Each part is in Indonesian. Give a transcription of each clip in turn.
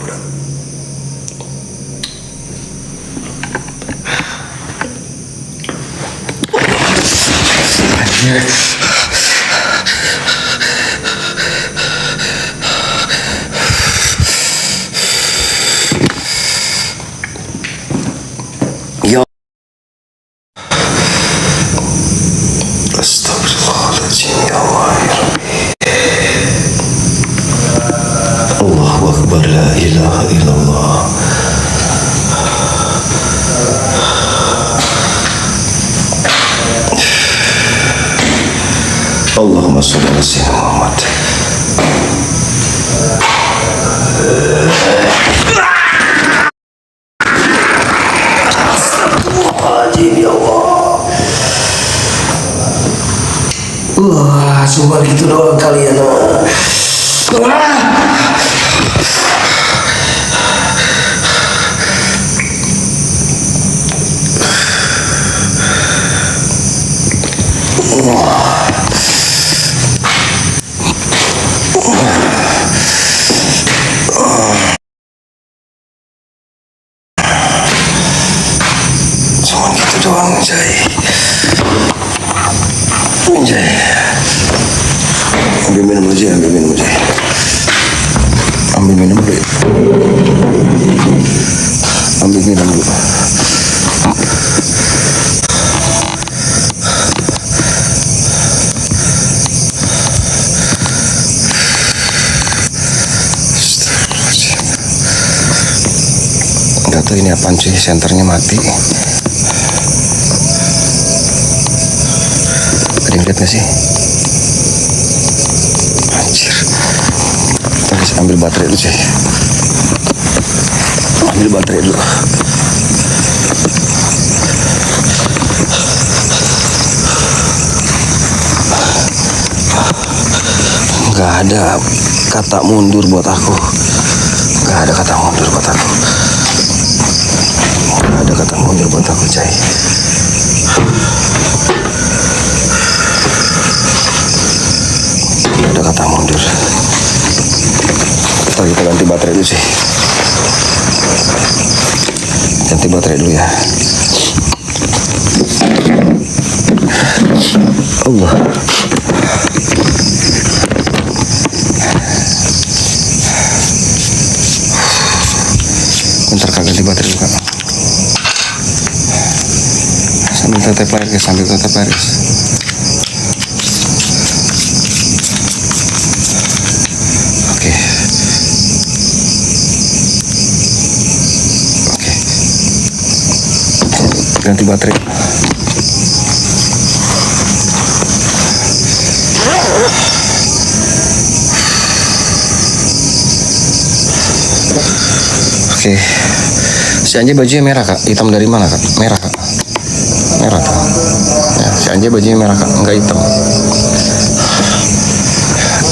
berat. Ya Astagfirullahaladzim, ya Allah, ya Rabbi. Allahu Akbar, la ilaha illallah. Allahumma sholli ala sayyidina Muhammad. Astagfirullahaladzim, ya Allah. Cuma gitu doang kalian. Cuma gitu doang, Jai. Jai. Ambil minum aja, ambil minum aja. Ambil minum dulu. Ambil minum dulu. Gak tau ini apaan sih, senternya mati. Ada yang lihat gak sih? Anjir. Tadi ambil baterai dulu sih. Ambil baterai dulu. Gak ada kata mundur buat aku. Gak ada kata mundur buat aku. Gak ada kata mundur buat aku, Cai. Gak ada kata mundur. Kita ganti baterai dulu sih. Ganti baterai dulu ya. Allah. Bentar Kak, ganti baterai dulu Kak. Sambil tetep air guys, sambil tetep air guys. Oke. Oke. Ganti baterai. Oke. Si Anjay bajunya merah Kak, hitam dari mana Kak? Merah Kak. Merah Kak. Ya, si Anjay bajunya merah Kak, enggak hitam.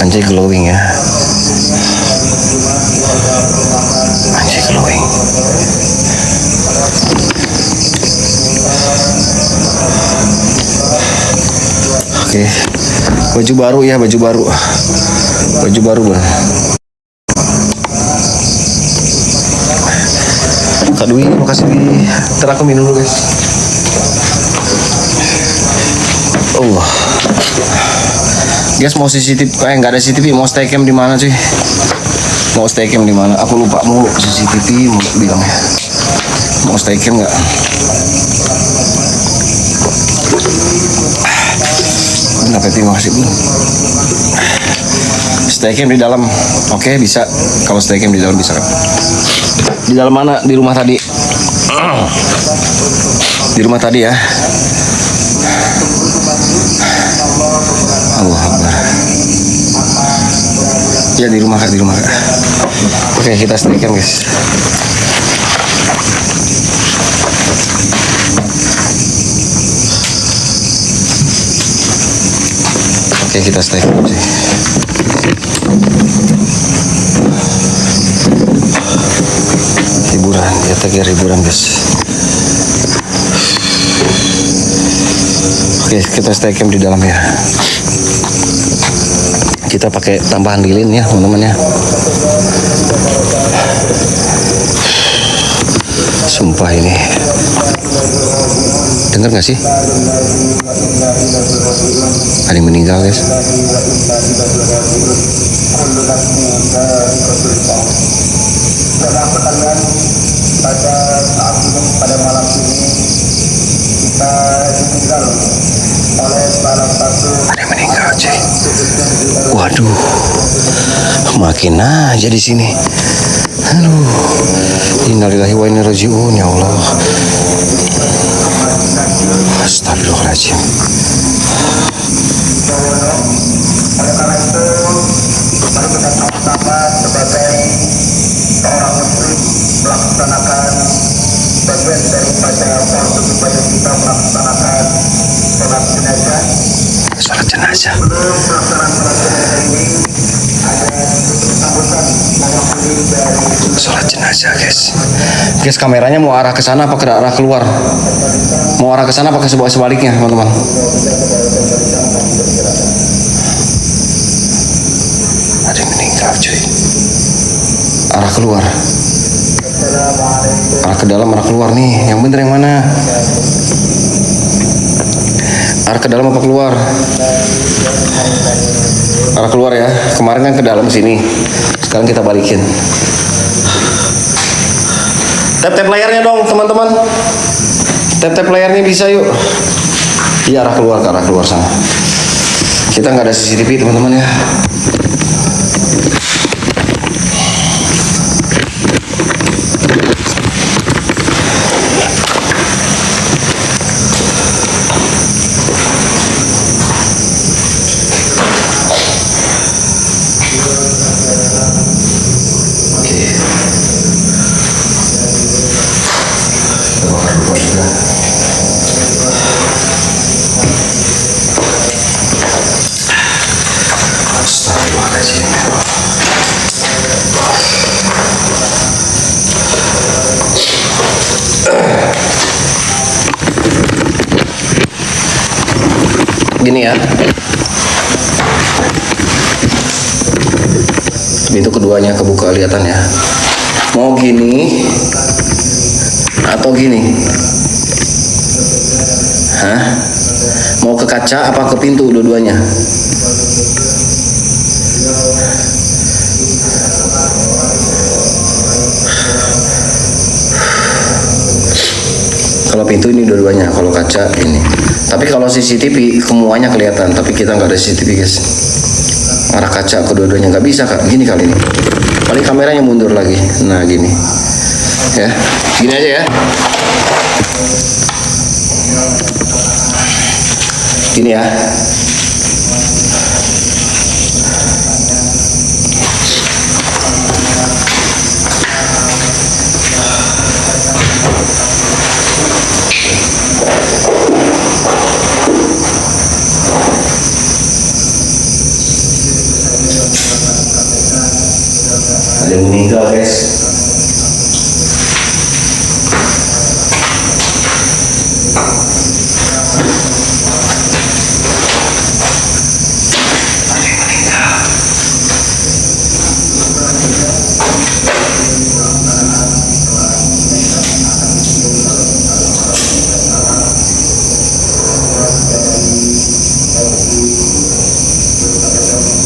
Anjay glowing ya. Anjay glowing. Oke. Baju baru ya, baju baru. Baju baru Bang. Kak Dwi, makasih Dwi. Ntar aku minum dulu guys. Allah. Guys mau CCTV, nggak ada CCTV, mau stay cam di mana sih? Mau stay cam di mana? Aku lupa mau CCTV mau bilang ya. Mau stay cam nggak? Kenapa terima kasih Bu. Stay cam di dalam. Oke, bisa. Kalau stay cam di dalam bisa kan? Di dalam mana? Di rumah tadi. Di rumah tadi ya. Allah Akbar. Ya di rumah Kak, di rumah Kak. Oke, kita stay cam guys. Oke, kita stay cam sih. Hiburan, ya tadi hiburan guys. Oke, kita stay cam di dalam ya. Kita pakai tambahan lilin ya teman-teman ya. Sumpah ini. Dengar nggak sih? Ada yang meninggal guys. Pada malam ini kita ditinggal oleh salah satu. Ada yang meninggal cuy. Waduh, makin aja di sini. Aduh, innalillahi wa inna ilaihi raji'un ya Allah. Astagfirullahaladzim. Oleh karena itu, mari kita sama-sama sebagai seorang muslim melaksanakan bagian daripada proses supaya kita melaksanakan sholat jenazah. Sholat jenazah. Sebelum pelaksanaan sholat jenazah ini ada sambutan mewakili dari Sholat jenazah guys. Guys, kameranya mau arah ke sana apa ke arah keluar? Mau arah ke sana apa ke sebaliknya teman-teman? Ada yang meninggal cuy. Arah keluar. Arah ke dalam, arah keluar nih. Yang bener yang mana? Arah ke dalam apa keluar? Arah keluar ya. Kemarin kan ke dalam sini. Sekarang kita balikin. Tap-tap layarnya dong teman-teman. Tap-tap layarnya bisa yuk. Iya, arah keluar, ke arah keluar sana. Kita nggak ada CCTV teman-teman ya. Gini ya, pintu keduanya kebuka, kelihatan ya. Mau gini atau gini? Hah? Mau ke kaca apa ke pintu dua-duanya? Kalau pintu ini dua-duanya, kalau kaca ini. Tapi kalau CCTV semuanya kelihatan, tapi kita nggak ada CCTV guys. Arah kaca kedua-duanya nggak bisa kak. Gini kali ini. Paling kameranya mundur lagi. Nah gini. Ya, gini aja ya. Gini ya. Ada yang meninggal guys.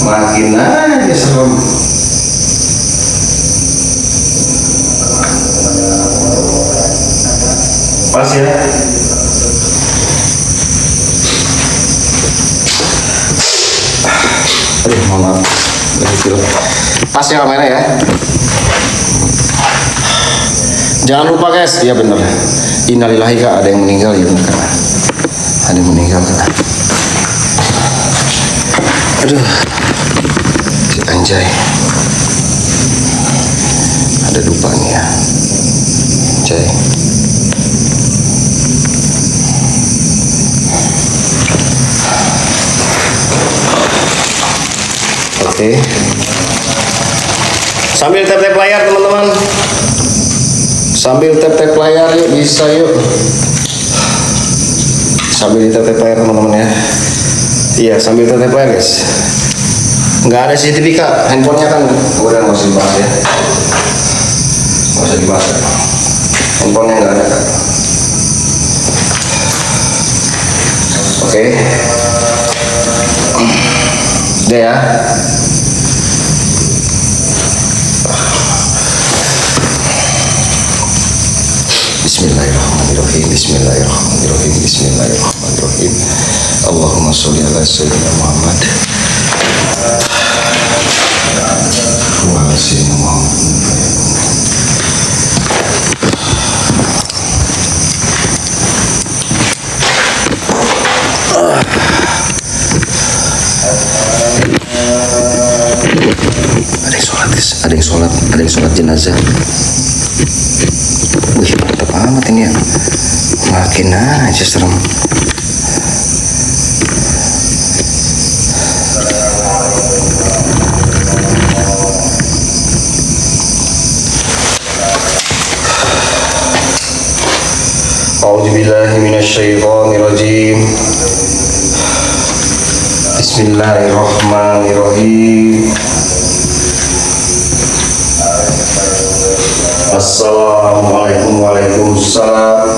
Makin aja serem. Pas ya. Aduh, maaf. Kecil. Pas ya kamera ya. Jangan lupa guys, iya bener. Innalillahi kak, ada yang meninggal ya bener kak. Ada yang meninggal kak. Aduh, si anjay. Ada dupa nih ya. Anjay. Oke. Sambil tap-tap layar teman-teman. Sambil tap-tap layar yuk, bisa yuk. Sambil tap-tap layar teman-teman ya. Iya, sambil tap-tap layar guys. Nggak ada CCTV kak, handphonenya kan udah nggak usah dibahas ya, nggak usah dibahas kak. Handphonenya nggak ada kak. Oke, udah ya. Bismillahirrahmanirrahim. Bismillahirrahmanirrahim. Bismillahirrahmanirrahim. Allahumma sholli ala sayyidina Muhammad wa ala sayyidina Muhammad. Ada yang sholat jenazah. Wih, mantap amat ini ya. Makin aja serem. A'udzubillahi minasyaitonirrajim. Bismillahirrahmanirrahim. Assalamualaikum waalaikumsalam.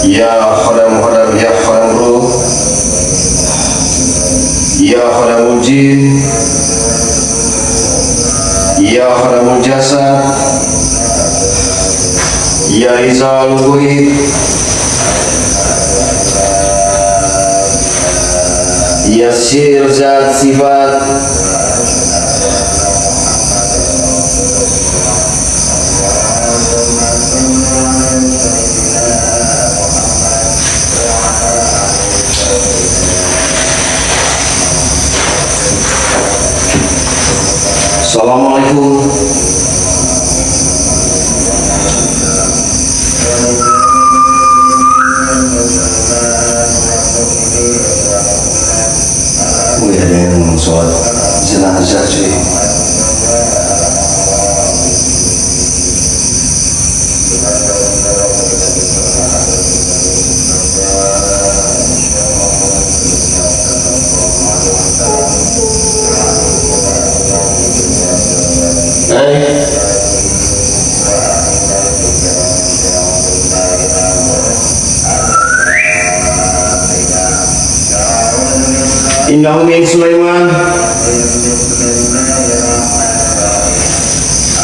Ya khadam ya khadam ruh, ya khadamul jin, ya khadamul jasad, ya rizal ghaib, ya sir zat sifat, Assalamualaikum. Wih, ada yang sholat jenazah cuy. Innahu min Sulaiman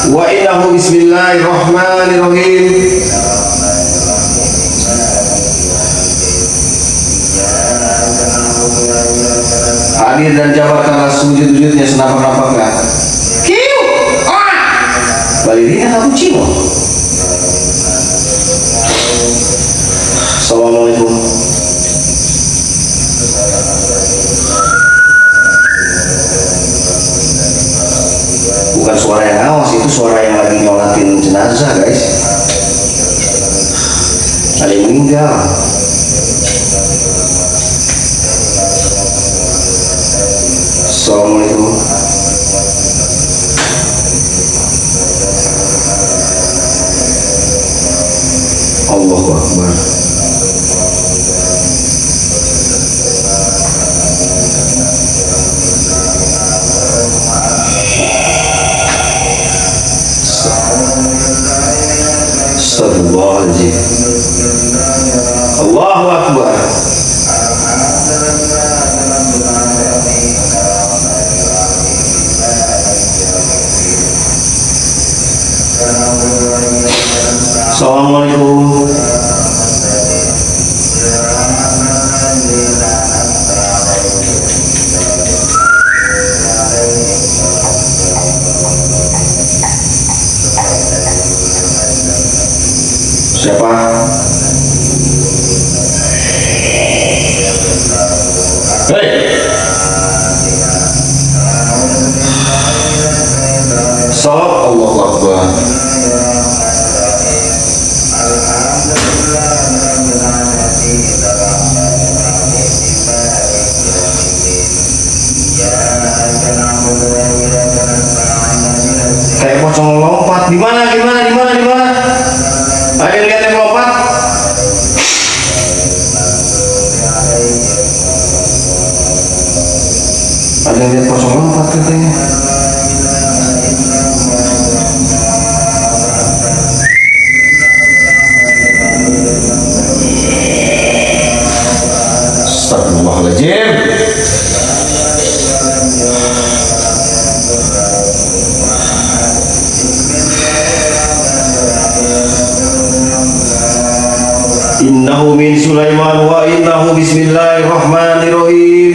wa innahu bismillahirrahmanirrahim. Hadir dan jabarkanlah sujud-sujudnya senapak-napaknya. Kiu! Balirina cappuccino. Assalamualaikum. Bukan suara yang awas, itu suara yang lagi nyolatin jenazah guys. Ada yang meninggal. Assalamualaikum. Allahu Akbar. Astagfirullahaladzim. Allahu Akbar. Assalamualaikum. Siapa? Hei. Salat Allahu Akbar. Kayak pocong lompat. Di mana? Ayo lihat yang lompat. min Sulaiman wa innahu bismillahirrahmanirrahim.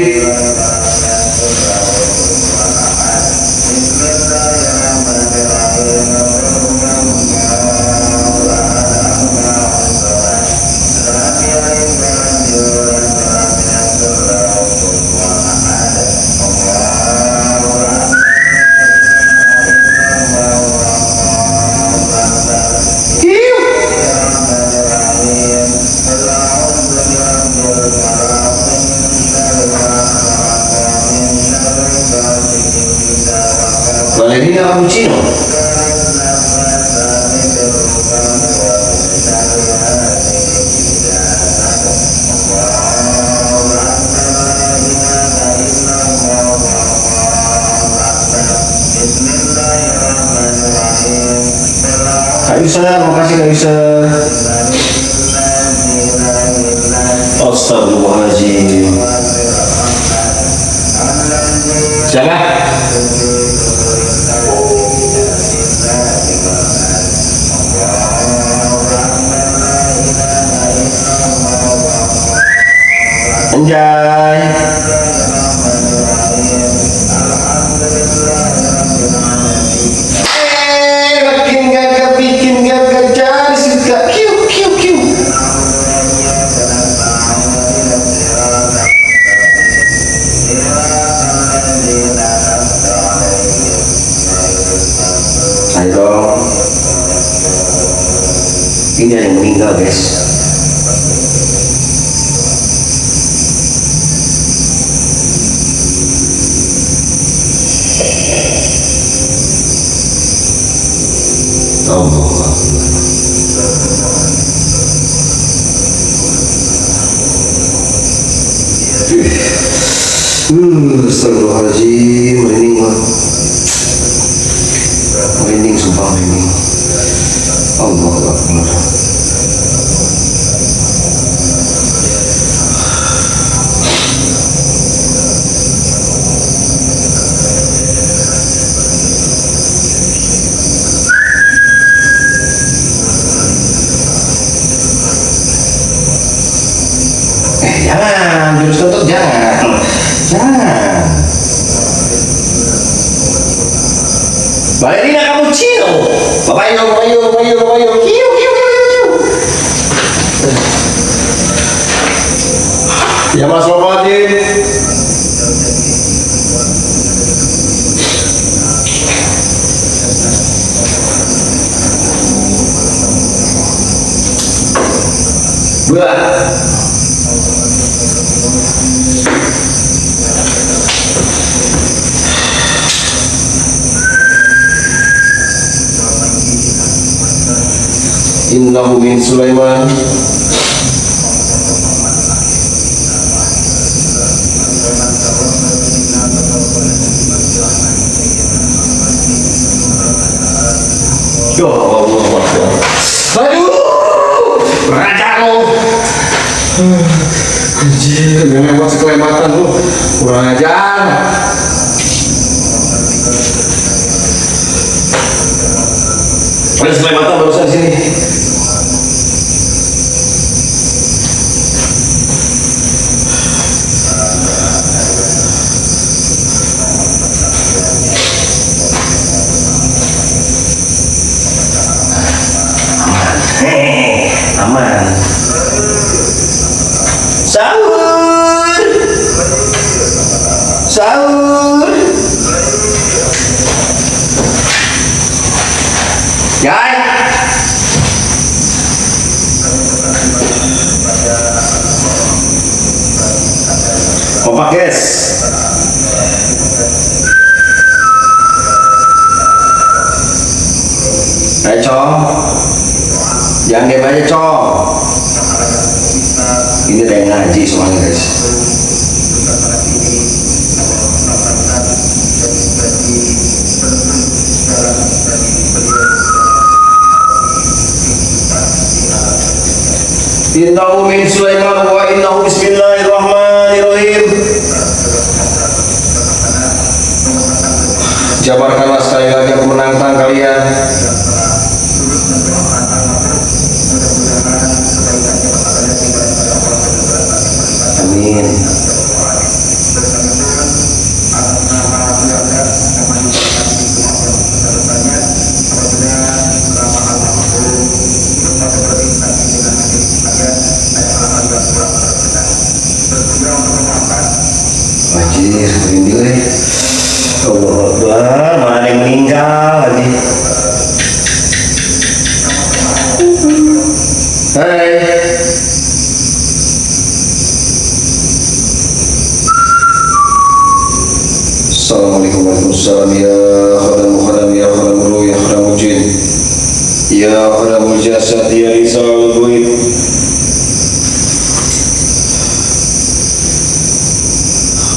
Ballerina cappuccino. Kak Yusa, makasih Kak Yusa. Astagfirullahaladzim. Jangan. Anjay. Bikin gagak jadi suka kiu kiu kiu. Ayo dong. Ini ada yang meninggal guys. Astagfirullahaladzim, merinding gua. Merinding, sumpah merinding. Allahu Akbar. Jangan, jurus tutup jangan. Jangan. Ballerina cappuccino. Babayo, babayo, babayo, babayo. Kiu, kiu, kiu, kiu. Ya Mas Babatin. Buah. Innahu min Sulaiman. Ya Allah. Aduh, raja lo. Anjir, yang lewat sekelembatan lu. Kurang ajar. Ada sekelembatan barusan di sini. Aman. Sahur. Sahur. Yai. Kompak guys. Ayo Cong. Jangan diam aja Cong. Ini ada yang ngaji semuanya guys. Innahu min Sulaiman wa innahu bismillahirrahmanirrahim. Jabarkanlah sekali lagi aku menantang kalian. khadam khadam ya khadam ruh ya khadam jin ya khadam jasad ya rizal ghaib.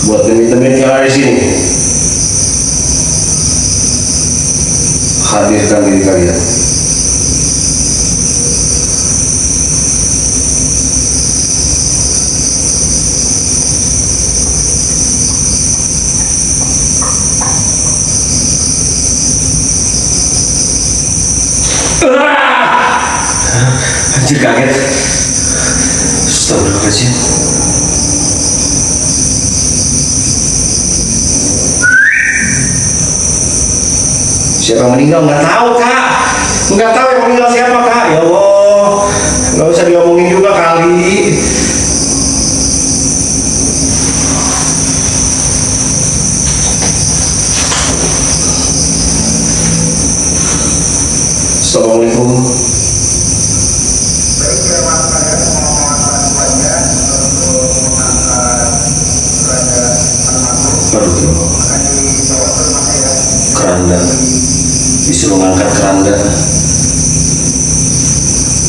Buat teman-teman yang ada di sini, hadirkan diri kalian. Anjir, kaget. Astagfirullahaladzim. Siapa yang meninggal? Nggak tahu, Kak. Nggak tahu yang meninggal siapa, Kak. Ya Allah, nggak usah diomongin juga kali. Assalamualaikum. Baik, terima kasih mohon bantuannya untuk mengangkat derajat almarhum. Aduh, Akan dibawa ke rumah saya. keranda. Disuruh ngangkat keranda.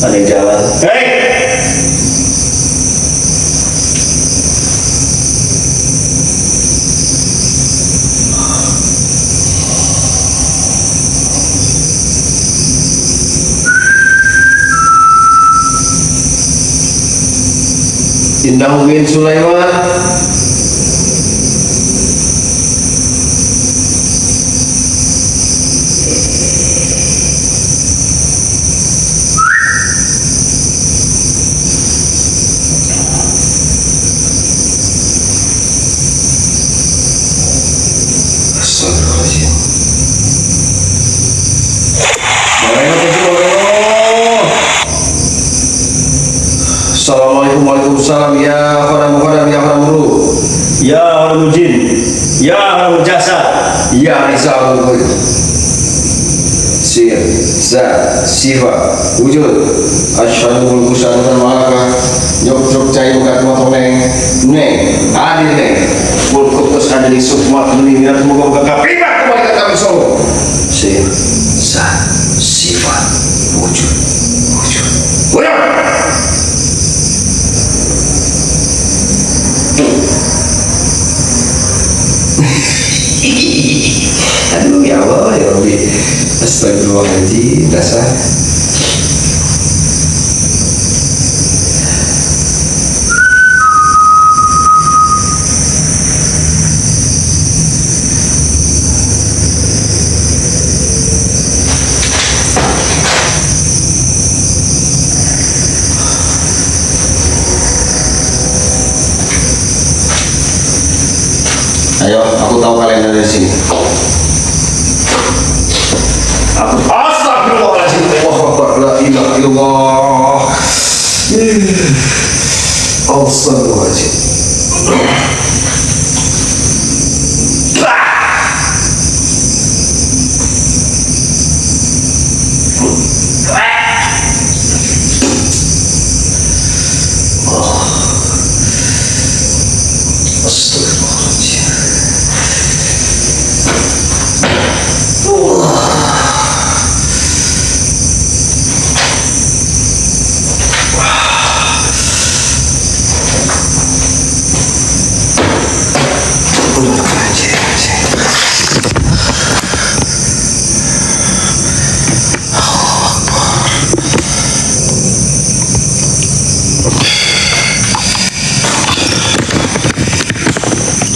Ada yang jalan. Hei! Indah bin Sulaiman. Astagfirullahaladzim. Assalamualaikum waalaikumsalam ya khadam khadam ya khadam ruh Ya khadam jin, ya khadam jasad, ya rizal ghaib. Sir, zat, sifat, wujud. Asyhadu mulku syahadatan malaka. Nyok truk cai buka tua toneng. Neng, hadir neng. Mulku terus ada di sukma demi minat moga kaprimat kembali ke kami solo. Sir, zat, sifat, wujud. Wujud. Aduh ya Allah ya Rabbi. Astagfirullahaladzim. Dasar. Ayo, aku tahu kalian ada di sini. Aku astagfirullahaladzim. La ilaha illallah. Astagfirullahaladzim. Astagfirullahaladzim.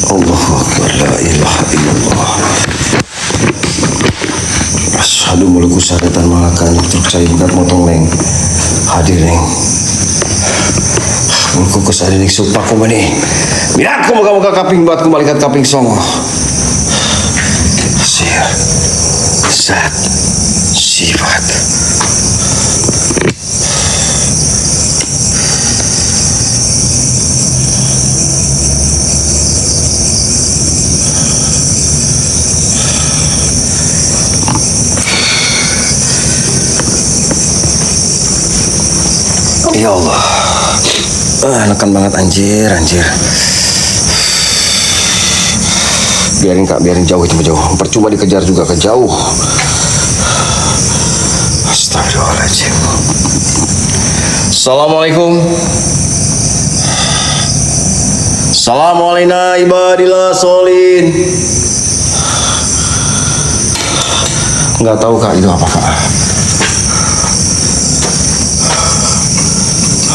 Allahu Akbar, la ilaha illallah. Asyhadu mulku syahadatan malakan truk cai bukat motong neng. Hadir neng. Mulku kus ada ning sumpah ku meni. Minatku moga-moga kaping buat kembali ke kaping songo. Sir, zat, sifat. Ya Allah, enakan banget anjir. Biarin kak, biarin jauh itu jauh. Percuma dikejar juga ke jauh. Astagfirullahaladzim. Assalamualaikum. Assalamualaikum ibadillah solin. Nggak tahu kak itu apa kak.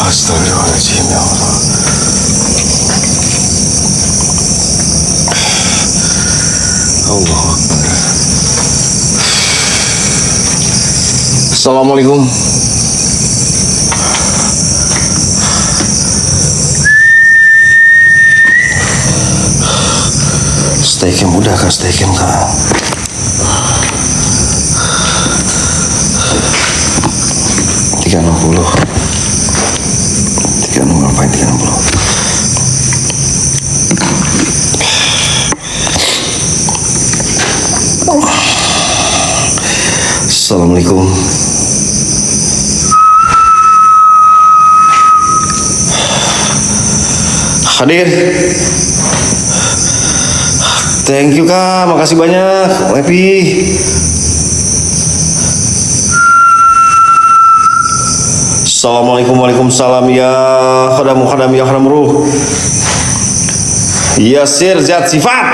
Astagfirullahaladzim ya Allah. Allahu Akbar. Assalamualaikum. Stay cam udah kak, stay cam kak. Tiga 60. 360 ngapain 360? Assalamualaikum. Hadir. Thank you kak, makasih banyak. Happy. Assalamualaikum, waalaikumsalam ya khadam ya khadam ruh. Yasir zat sifat.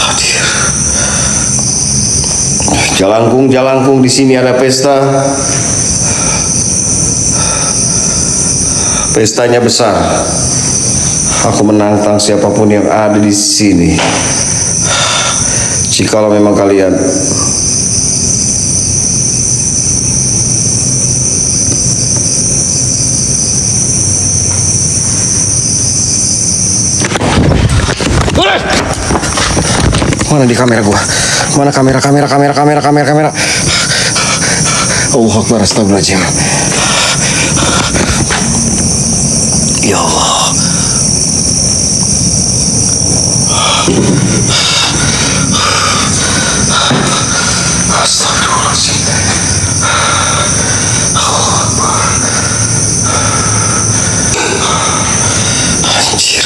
Hadir. Jalangkung di sini ada pesta. Pestanya besar. Aku menantang siapapun yang ada di sini. Jikalau memang kalian mana di kamera gua? Mana kamera? Allahu Akbar, astagfirullahaladzim. Ya Allah. Astagfirullahaladzim. Allahu Akbar. Anjir.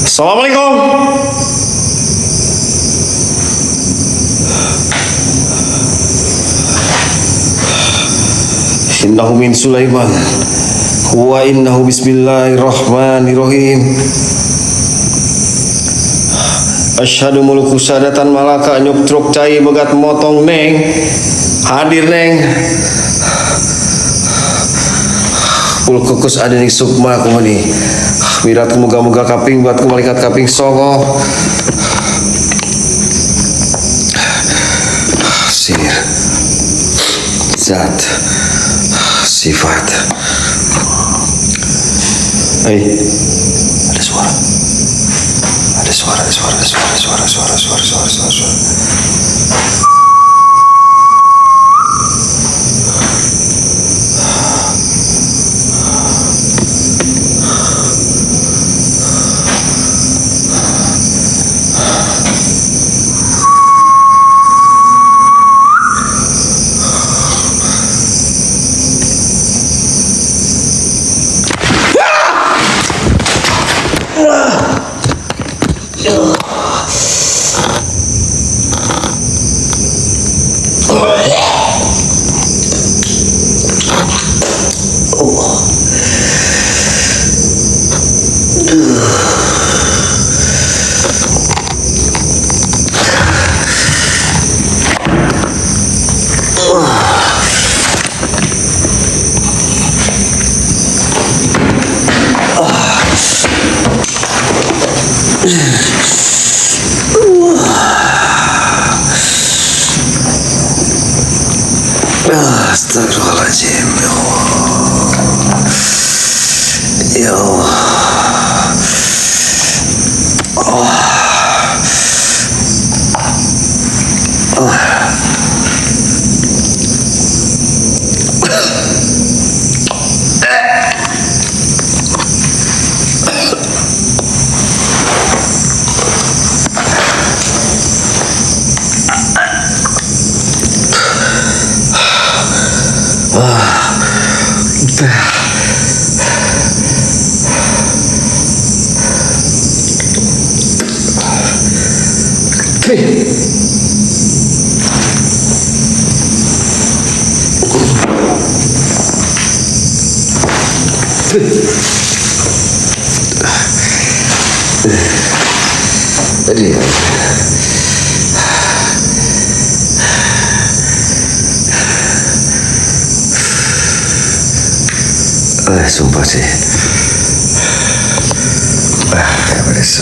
Assalamualaikum. Innahu min Sulaiman wa innahu bismillahirrahmanirrahim. Asyhadu mulku sadatan malaka nyuk truk cai begat motong neng. Hadir neng. Pul kukus ada ning sukma kumani. Wirat moga-moga kaping buat malaikat kaping songo. Sir. Zat. Sifat. Ada suara. Astagfirullahaladzim. Ya Allah. Tadi sumpah sih. Beres.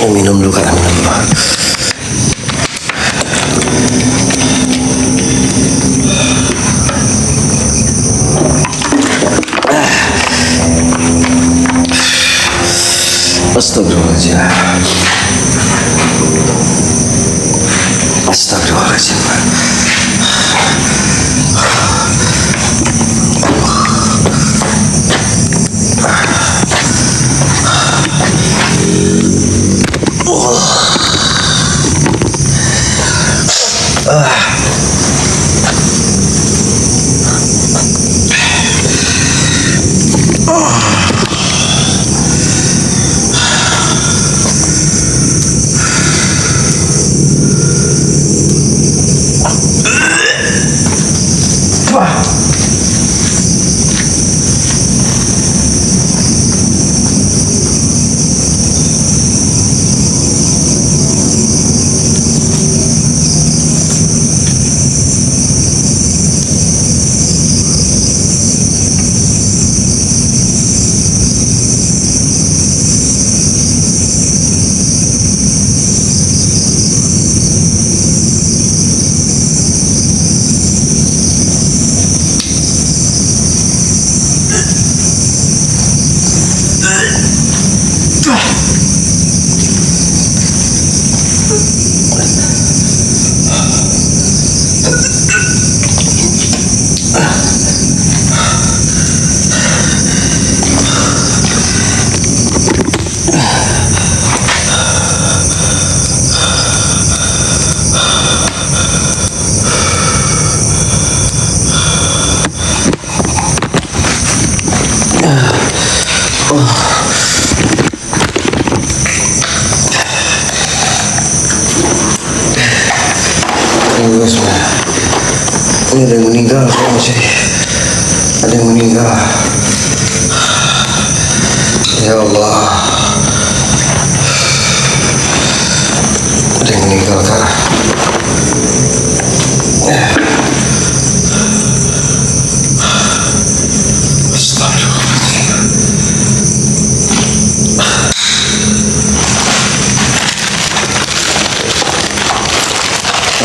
Minum dulu kak, minum dulu. Astagfirullahaladzim. Astagfirullahaladzim. Ini ada yang meninggal, ada yang meninggal. Ya Allah, ada yang meninggal kak.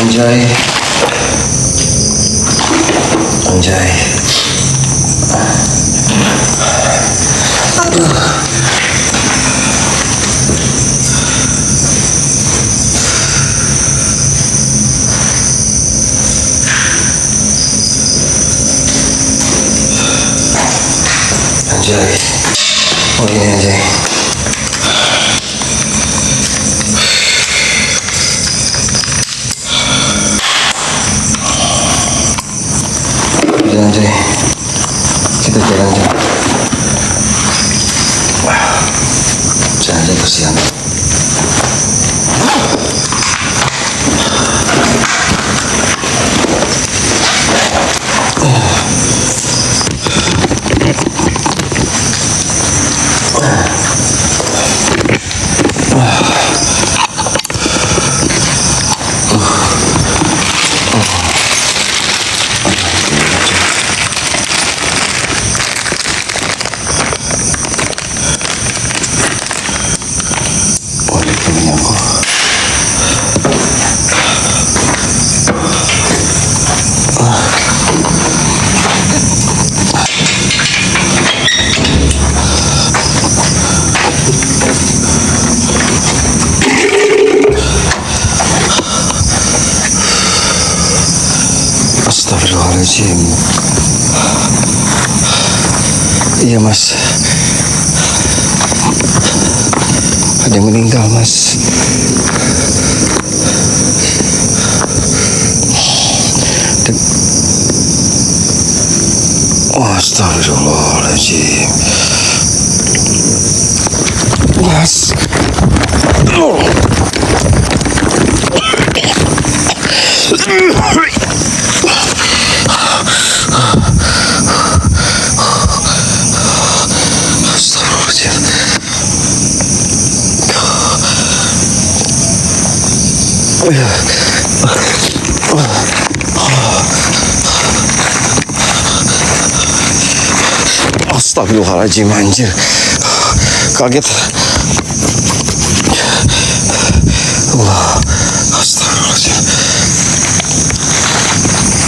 Anjay. Anjay. Oh ini anjay. Anjay. Kita Astagfirullahaladzim. Iya mas, ada yang meninggal mas. Astagfirullahaladzim. Mas. Astagfirullahaladzim, anjir. Kaget. Wah, astagfirullahaladzim.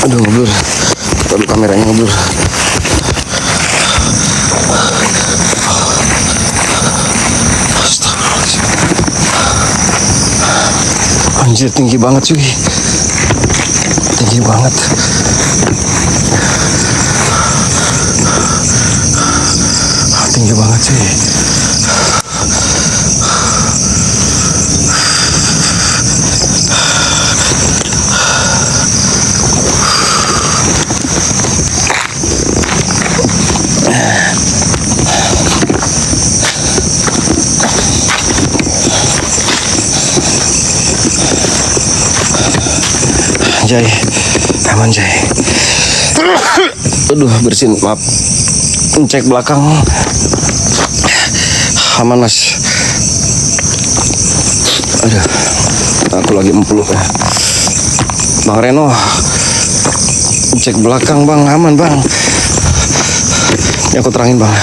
Aduh, ngeblur. Aduh, kameranya ngeblur. Astagfirullahaladzim. Anjir, tinggi banget cuy. Tinggi banget. Tinggi banget cuy. Jai, aman Jai. Aduh, bersihin, maaf. Cek belakang. Aman mas. Aduh, aku lagi empeluk ya. Bang Reno, cek belakang bang, aman bang. Ini aku terangin bang.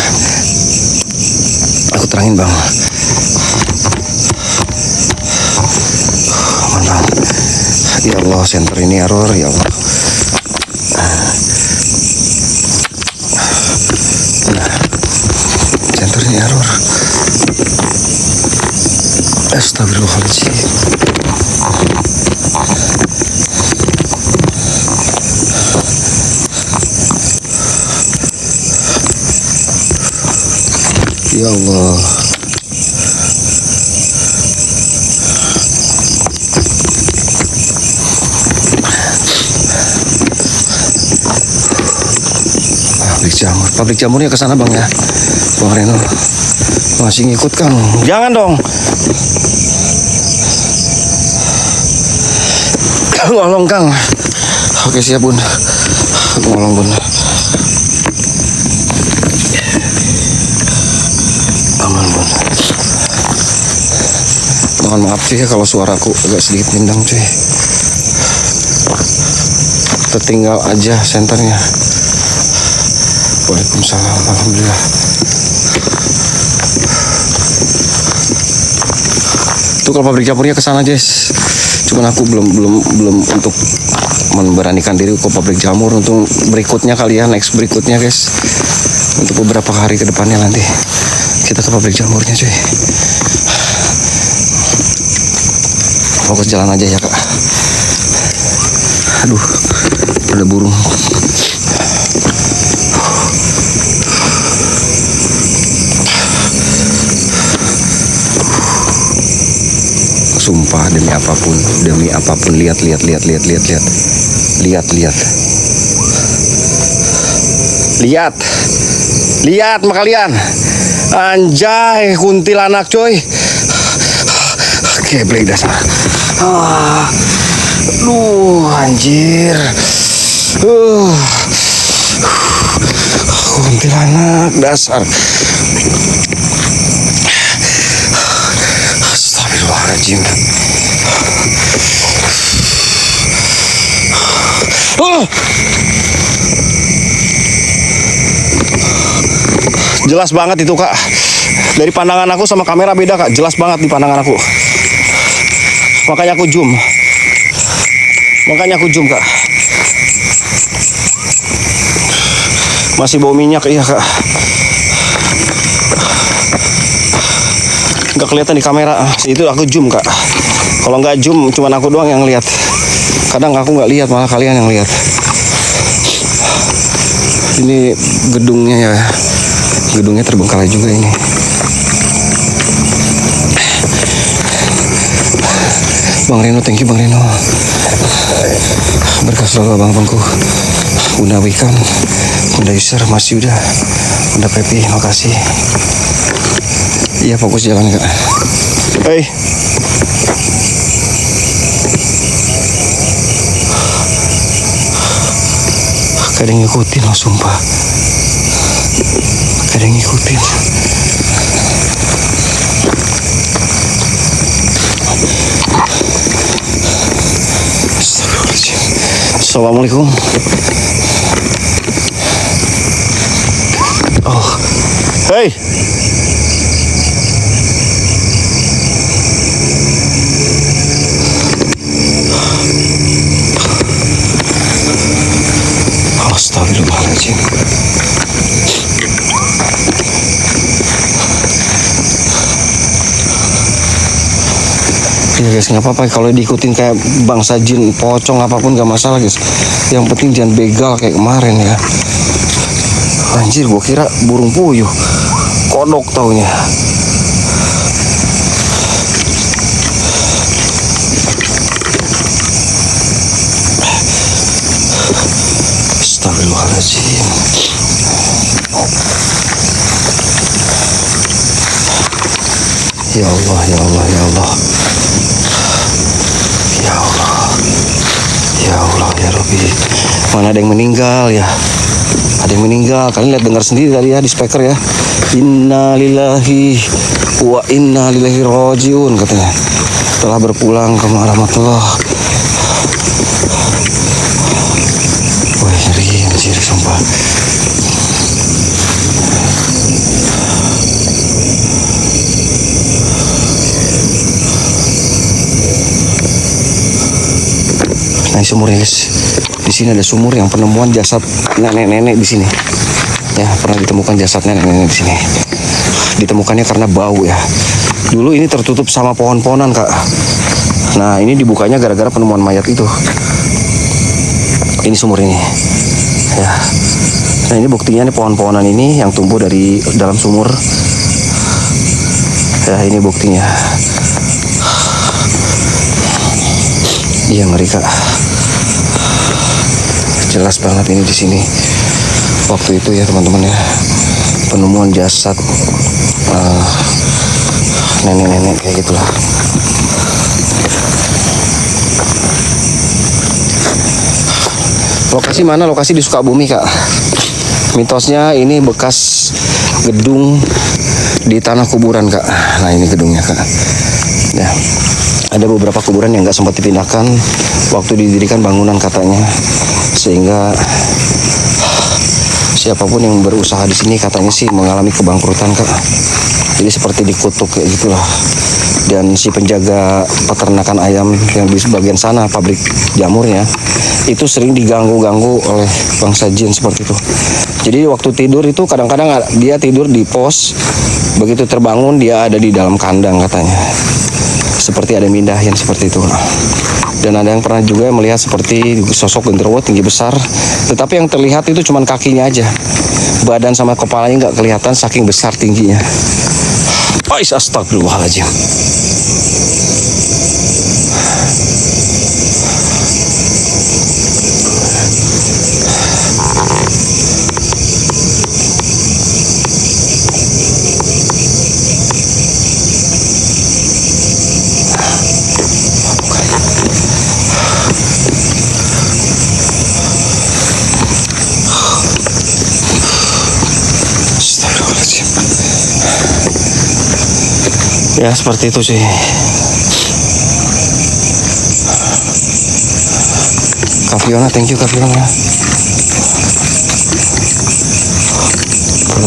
Aku terangin bang. Aman bang. Ya Allah, senter ini error ya Allah. Nah, senter ini error. Astagfirullahaladzim. Ya Allah. Pabrik jamurnya ke sana bang ya, Bang Reno. Masih ngikut Kang. Jangan dong. Ngolong Kang. Oke siap bun. Ngolong bun. Aman bun. Mohon maaf sih ya kalau suaraku agak sedikit pindang cuy. Tertinggal aja senternya. Waalaikumsalam, alhamdulillah. Tuh kalau pabrik jamurnya ke sana, Jess. Cuman aku belum untuk memberanikan diri ke pabrik jamur untuk berikutnya kali ya, next berikutnya, guys. Untuk beberapa hari ke depannya nanti kita ke pabrik jamurnya, cuy. Fokus jalan aja ya, Kak. Aduh, ada burung. Sumpah demi apapun, lihat mah kalian. Anjay, kuntilanak coy. Geblek dasar. Anjir. Kuntilanak dasar. Astagfirullahaladzim. Jelas banget itu, Kak. Dari pandangan aku sama kamera beda, Kak. Jelas banget di pandangan aku. Makanya aku zoom, Kak. Masih bau minyak, iya, Kak. Nggak kelihatan di kamera. Itu aku zoom, Kak. Kalau nggak zoom, cuma aku doang yang lihat. Kadang aku nggak lihat, malah kalian yang lihat. Ini gedungnya ya, gedungnya terbengkalai juga ini. Bang Reno, thank you Bang Reno. Berkah selalu abang-abangku. Bunda Wikan, Bunda Yusar, Mas Yuda, Bunda Pepi, makasih. Iya, fokus jalan kak. Hei. Gak ada yang ngikutin loh, sumpah. Gak ada yang ngikutin. Astagfirullahaladzim. Assalamualaikum. Oh, hey. Astagfirullahaladzim. Ya guys, nggak apa-apa kalau diikutin kayak bangsa jin, pocong apapun gak masalah guys. Yang penting jangan begal kayak kemarin ya. Anjir, gua kira burung puyuh, kodok taunya. Astagfirullahaladzim. Ya Allah, ya Allah, ya Allah. Ya Allah. Ya Allah, ya Rabbi. Mana ada yang meninggal ya? Ada yang meninggal. Kalian lihat, dengar sendiri tadi ya di speaker ya. Inna lillahi wa inna ilaihi rajiun katanya. Telah berpulang ke rahmatullah. Wah, ngeri anjir sumpah. Nah, sumur ya guys. Di sini ada sumur yang penemuan jasad nenek-nenek di sini. Ya, pernah ditemukan jasad nenek-nenek di sini. Ditemukannya karena bau ya. Dulu ini tertutup sama pohon-pohonan kak. Nah, ini dibukanya gara-gara penemuan mayat itu. Ini sumur ini. Ya. Nah, ini buktinya nih, pohon-pohonan ini yang tumbuh dari dalam sumur. Ya, ini buktinya. Iya, ngeri kak. Jelas banget ini di sini. Waktu itu ya teman-teman ya, penemuan jasad nenek-nenek kayak gitulah. Lokasi mana? Lokasi di Sukabumi kak. Mitosnya ini bekas gedung di tanah kuburan kak. Nah, ini gedungnya kak. Ya, ada beberapa kuburan yang nggak sempat dipindahkan waktu didirikan bangunan katanya, sehingga siapapun yang berusaha di sini katanya sih mengalami kebangkrutan kak. Jadi seperti dikutuk kayak gitulah. Dan si penjaga peternakan ayam yang di bagian sana, pabrik jamurnya, itu sering diganggu-ganggu oleh bangsa jin seperti itu. Jadi waktu tidur itu kadang-kadang dia tidur di pos, begitu terbangun dia ada di dalam kandang katanya. Seperti ada mindahin seperti itu. Dan ada yang pernah juga melihat seperti sosok genderuwo tinggi besar, tetapi yang terlihat itu cuma kakinya aja. Badan sama kepalanya nggak kelihatan saking besar tingginya. Astagfirullahaladzim. Ya seperti itu sih. Kak Fiona, thank you Kak Fiona.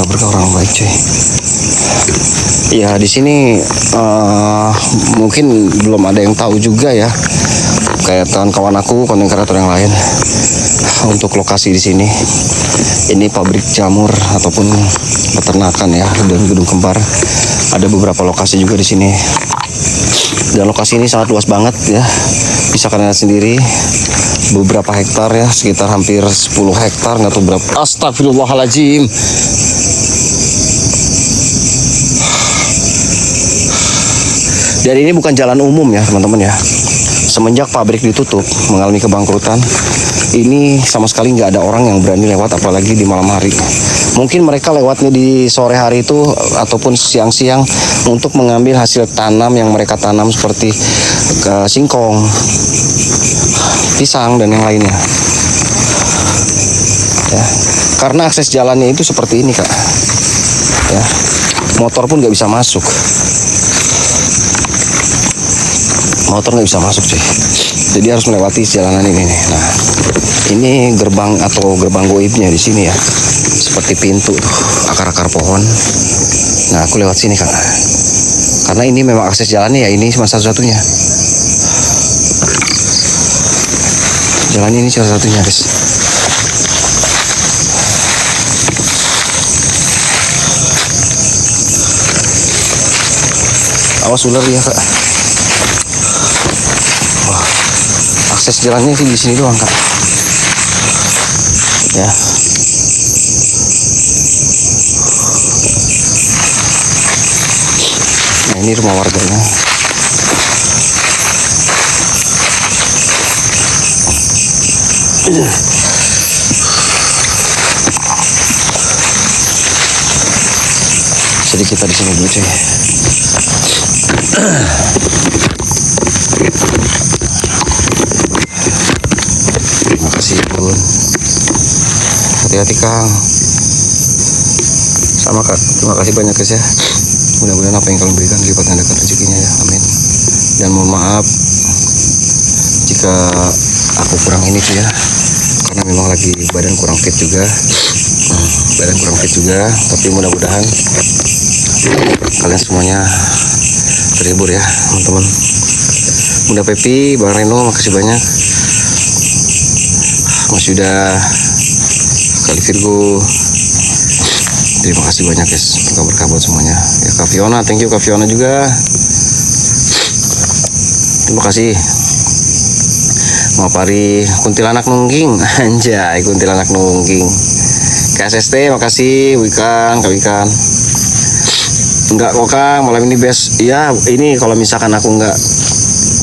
Berkah orang baik cuy. Ya di sini mungkin belum ada yang tahu juga ya. kayak kawan-kawan aku, konten kreator yang lain. Untuk lokasi di sini, ini pabrik jamur ataupun peternakan ya, dan gedung kembar. Ada beberapa lokasi juga di sini. Dan lokasi ini sangat luas banget ya. Bisa kalian lihat sendiri, beberapa hektar ya, sekitar hampir 10 hektar, nggak tahu berapa. Astagfirullahaladzim. Dan ini bukan jalan umum ya teman-teman ya. Semenjak pabrik ditutup, mengalami kebangkrutan, ini sama sekali nggak ada orang yang berani lewat, apalagi di malam hari. Mungkin mereka lewatnya di sore hari itu ataupun siang-siang untuk mengambil hasil tanam yang mereka tanam seperti singkong, pisang dan yang lainnya. Ya, karena akses jalannya itu seperti ini kak. Ya, motor pun nggak bisa masuk. Motor nggak bisa masuk cuy, jadi harus melewati jalanan ini nih. Nah, ini gerbang atau gerbang goibnya di sini ya, seperti pintu tuh, akar-akar pohon. Nah, aku lewat sini kak, karena ini memang akses jalannya ya, ini cuma satu-satunya. Jalan ini satu-satunya guys. Awas ular ya kak. Akses jalannya sih di sini doang kak. Ya. Nah ini rumah warganya. Jadi kita di sini dulu cuy. Terima kasih bun. Hati-hati kang. Sama kak. Terima kasih banyak guys ya. Mudah-mudahan apa yang kalian berikan lipat gandakan rezekinya ya. Amin. Dan mohon maaf jika aku kurang ini tuh ya. Karena memang lagi badan kurang fit juga. Badan kurang fit juga. Tapi mudah-mudahan kalian semuanya terhibur ya teman-teman. Bunda Pepi, Bang Reno, makasih banyak. Mas Yuda, Kali Virgo, terima kasih banyak guys, kabar-kabar semuanya. Ya Kak Fiona, thank you Kak Fiona juga. Terima kasih. Mau pari kuntilanak nungging, anjay kuntilanak nungging. KSST, makasih Wikan, Kak Wikan. Enggak kok Kang, malam ini best. Ya ini kalau misalkan aku enggak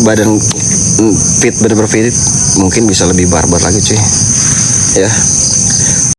badan fit, bener-bener fit, mungkin bisa lebih barbar lagi cuy. Ya.